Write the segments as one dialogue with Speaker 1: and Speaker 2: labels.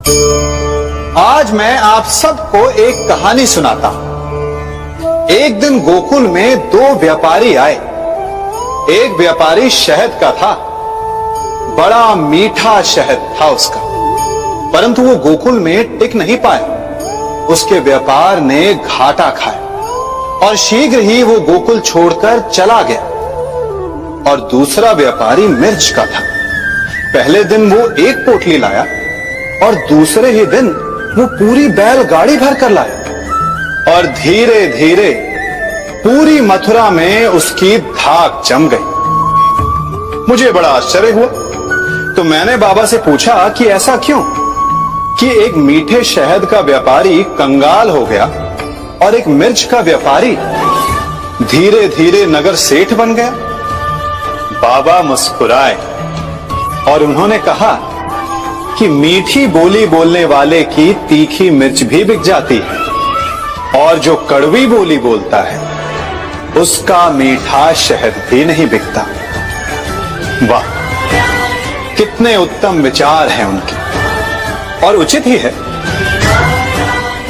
Speaker 1: आज मैं आप सबको एक कहानी सुनाता हूं। एक दिन गोकुल में दो व्यापारी आए। एक व्यापारी शहद का था, बड़ा मीठा शहद था उसका, परंतु वो गोकुल में टिक नहीं पाया। उसके व्यापार ने घाटा खाया और शीघ्र ही वो गोकुल छोड़कर चला गया। और दूसरा व्यापारी मिर्च का था। पहले दिन वो एक पोटली लाया और दूसरे ही दिन वो पूरी बैलगाड़ी भर कर लाया। और धीरे धीरे पूरी मथुरा में उसकी धाक जम गई। मुझे बड़ा आश्चर्य हुआ, तो मैंने बाबा से पूछा कि ऐसा क्यों कि एक मीठे शहद का व्यापारी कंगाल हो गया और एक मिर्च का व्यापारी धीरे धीरे नगर सेठ बन गया। बाबा मुस्कुराए और उन्होंने कहा कि मीठी बोली बोलने वाले की तीखी मिर्च भी बिक जाती है और जो कड़वी बोली बोलता है उसका मीठा शहद भी नहीं बिकता। वाह, कितने उत्तम विचार हैं उनके। और उचित ही है,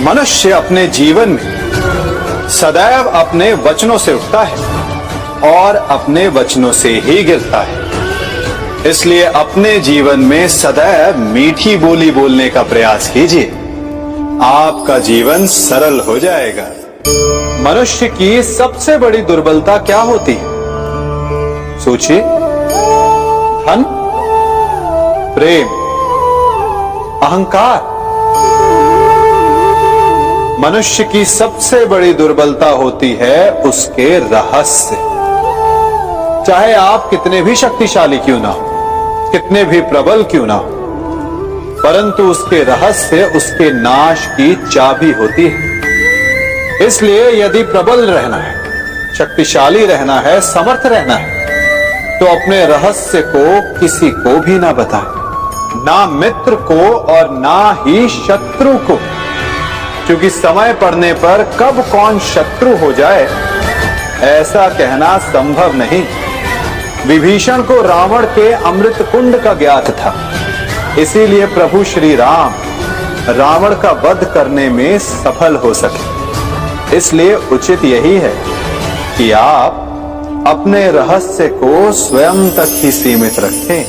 Speaker 1: मनुष्य अपने जीवन में सदैव अपने वचनों से उठता है और अपने वचनों से ही गिरता है। इसलिए अपने जीवन में सदैव मीठी बोली बोलने का प्रयास कीजिए, आपका जीवन सरल हो जाएगा। मनुष्य की सबसे बड़ी दुर्बलता क्या होती है? सोचिए। धन, प्रेम, अहंकार। मनुष्य की सबसे बड़ी दुर्बलता होती है उसके रहस्य। चाहे आप कितने भी शक्तिशाली क्यों ना हो, कितने भी प्रबल क्यों ना हो, परंतु उसके रहस्य उसके नाश की चाबी होती है। इसलिए यदि प्रबल रहना है, शक्तिशाली रहना है, समर्थ रहना है, तो अपने रहस्य को किसी को भी ना बताएं, ना मित्र को और ना ही शत्रु को, क्योंकि समय पड़ने पर कब कौन शत्रु हो जाए ऐसा कहना संभव नहीं। विभीषण को रावण के अमृत कुंड का ज्ञात था, इसीलिए प्रभु श्री राम रावण का वध करने में सफल हो सके। इसलिए उचित यही है कि आप अपने रहस्य को स्वयं तक ही सीमित रखें।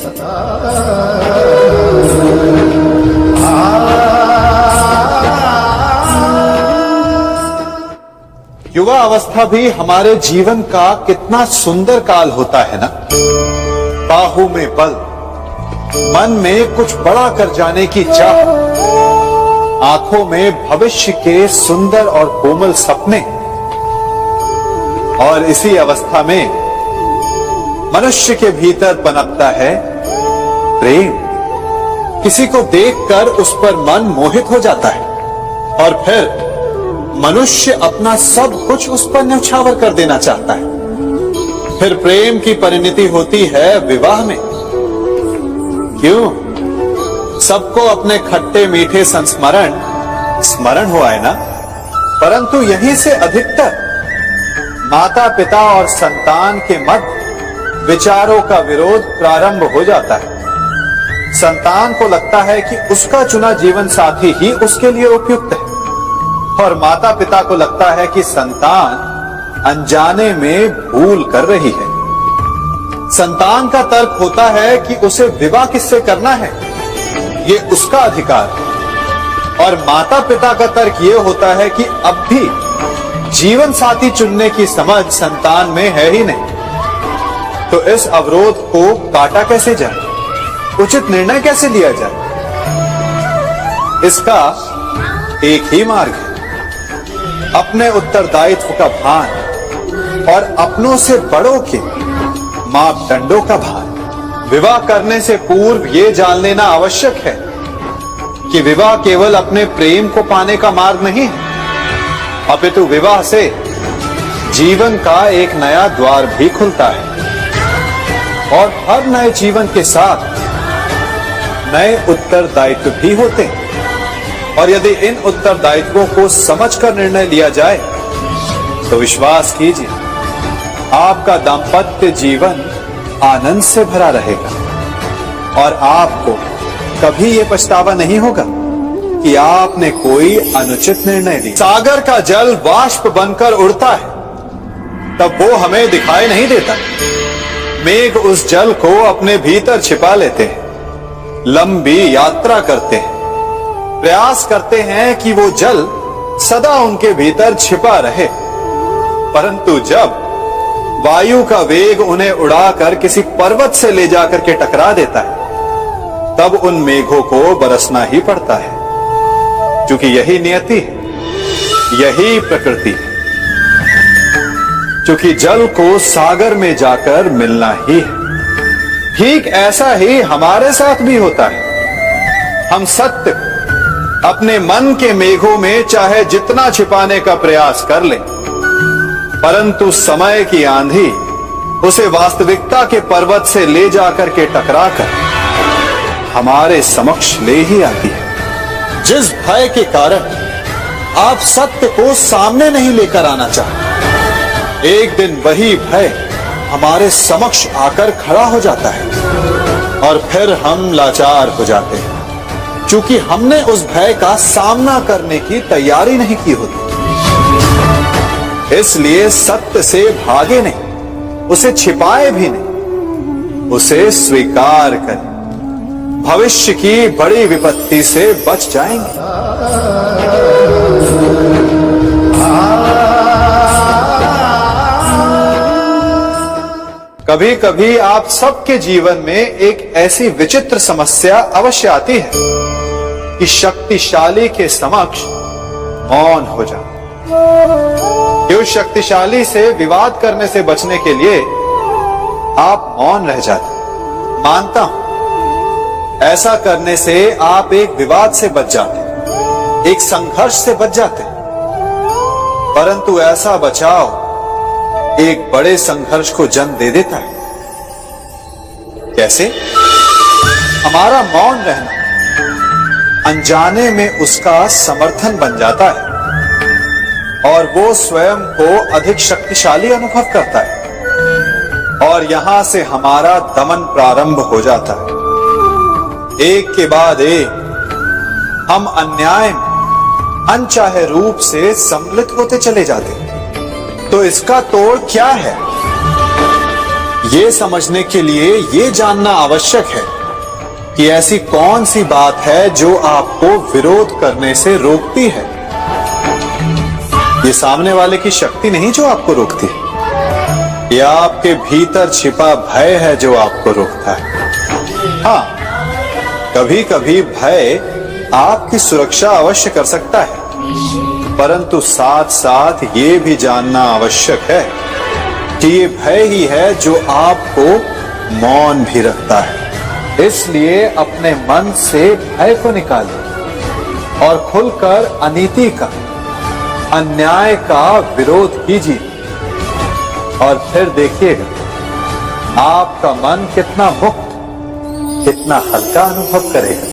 Speaker 1: युवा अवस्था भी हमारे जीवन का कितना सुंदर काल होता है ना। बाहों में बल, मन में कुछ बड़ा कर जाने की चाह, आंखों में भविष्य के सुंदर और कोमल सपने। और इसी अवस्था में मनुष्य के भीतर पनपता है प्रेम। किसी को देखकर उस पर मन मोहित हो जाता है और फिर मनुष्य अपना सब कुछ उस पर न्यौछावर कर देना चाहता है। फिर प्रेम की परिणति होती है विवाह में। क्यों? सबको अपने खट्टे मीठे संस्मरण स्मरण हुआ है ना। परंतु यहीं से अधिकतर माता पिता और संतान के मध्य विचारों का विरोध प्रारंभ हो जाता है। संतान को लगता है कि उसका चुना जीवन साथी ही उसके लिए उपयुक्त है, और माता पिता को लगता है कि संतान अनजाने में भूल कर रही है। संतान का तर्क होता है कि उसे विवाह किससे करना है, ये उसका अधिकार है। और माता पिता का तर्क ये होता है कि अब भी जीवन साथी चुनने की समझ संतान में है ही नहीं। तो इस अवरोध को काटा कैसे जाए, उचित निर्णय कैसे लिया जाए? इसका एक ही मार्ग है, अपने उत्तरदायित्व का भान और अपनों से बड़ों के मापदंडों का भान। विवाह करने से पूर्व ये जान लेना आवश्यक है कि विवाह केवल अपने प्रेम को पाने का मार्ग नहीं है, अपितु विवाह से जीवन का एक नया द्वार भी खुलता है। और हर नए जीवन के साथ नए उत्तरदायित्व भी होते हैं। और यदि इन उत्तरदायित्वों को समझकर निर्णय लिया जाए तो विश्वास कीजिए आपका दाम्पत्य जीवन आनंद से भरा रहेगा और आपको कभी ये पछतावा नहीं होगा कि आपने कोई अनुचित निर्णय लिया। सागर का जल बाष्प बनकर उड़ता है, तब वो हमें दिखाई नहीं देता। मेघ उस जल को अपने भीतर छिपा लेते हैं, लंबी यात्रा करते हैं, प्रयास करते हैं कि वो जल सदा उनके भीतर छिपा रहे। परंतु जब वायु का वेग उन्हें उड़ाकर किसी पर्वत से ले जाकर के टकरा देता है, तब उन मेघों को बरसना ही पड़ता है, क्योंकि यही नियति है, यही प्रकृति है। क्योंकि जल को सागर में जाकर मिलना ही है। ठीक ऐसा ही हमारे साथ भी होता है। हम सत्य अपने मन के मेघों में चाहे जितना छिपाने का प्रयास कर लें, परंतु समय की आंधी उसे वास्तविकता के पर्वत से ले जाकर के टकराकर हमारे समक्ष ले ही आती है। जिस भय के कारण आप सत्य को सामने नहीं लेकर आना चाहते, एक दिन वही भय हमारे समक्ष आकर खड़ा हो जाता है और फिर हम लाचार हो जाते हैं, क्योंकि हमने उस भय का सामना करने की तैयारी नहीं की होती। इसलिए सत्य से भागे नहीं, उसे छिपाए भी नहीं, उसे स्वीकार करें। भविष्य की बड़ी विपत्ति से बच जाएंगे। कभी कभी आप सबके जीवन में एक ऐसी विचित्र समस्या अवश्य आती है कि शक्तिशाली के समक्ष मौन हो जाए। उस शक्तिशाली से विवाद करने से बचने के लिए आप मौन रह जाते। मानता हूं, ऐसा करने से आप एक विवाद से बच जाते, एक संघर्ष से बच जाते। परंतु ऐसा बचाव एक बड़े संघर्ष को जन्म दे देता है। कैसे? हमारा मौन रहना अनजाने में उसका समर्थन बन जाता है और वो स्वयं को अधिक शक्तिशाली अनुभव करता है और यहां से हमारा दमन प्रारंभ हो जाता है। एक के बाद एक हम अन्याय में अनचाहे रूप से सम्मिलित होते चले जाते हैं। तो इसका तोड़ क्या है? ये समझने के लिए ये जानना आवश्यक है कि ऐसी कौन सी बात है जो आपको विरोध करने से रोकती है। ये सामने वाले की शक्ति नहीं जो आपको रोकती है, यह आपके भीतर छिपा भय है जो आपको रोकता है। हाँ, कभी कभी भय आपकी सुरक्षा अवश्य कर सकता है, परंतु साथ साथ ये भी जानना आवश्यक है कि ये भय ही है जो आपको मौन भी रखता है। इसलिए अपने मन से भय को निकालिए और खुलकर अनीति का, अन्याय का विरोध कीजिए और फिर देखिएगा आपका मन कितना मुक्त, कितना हल्का अनुभव करेगा।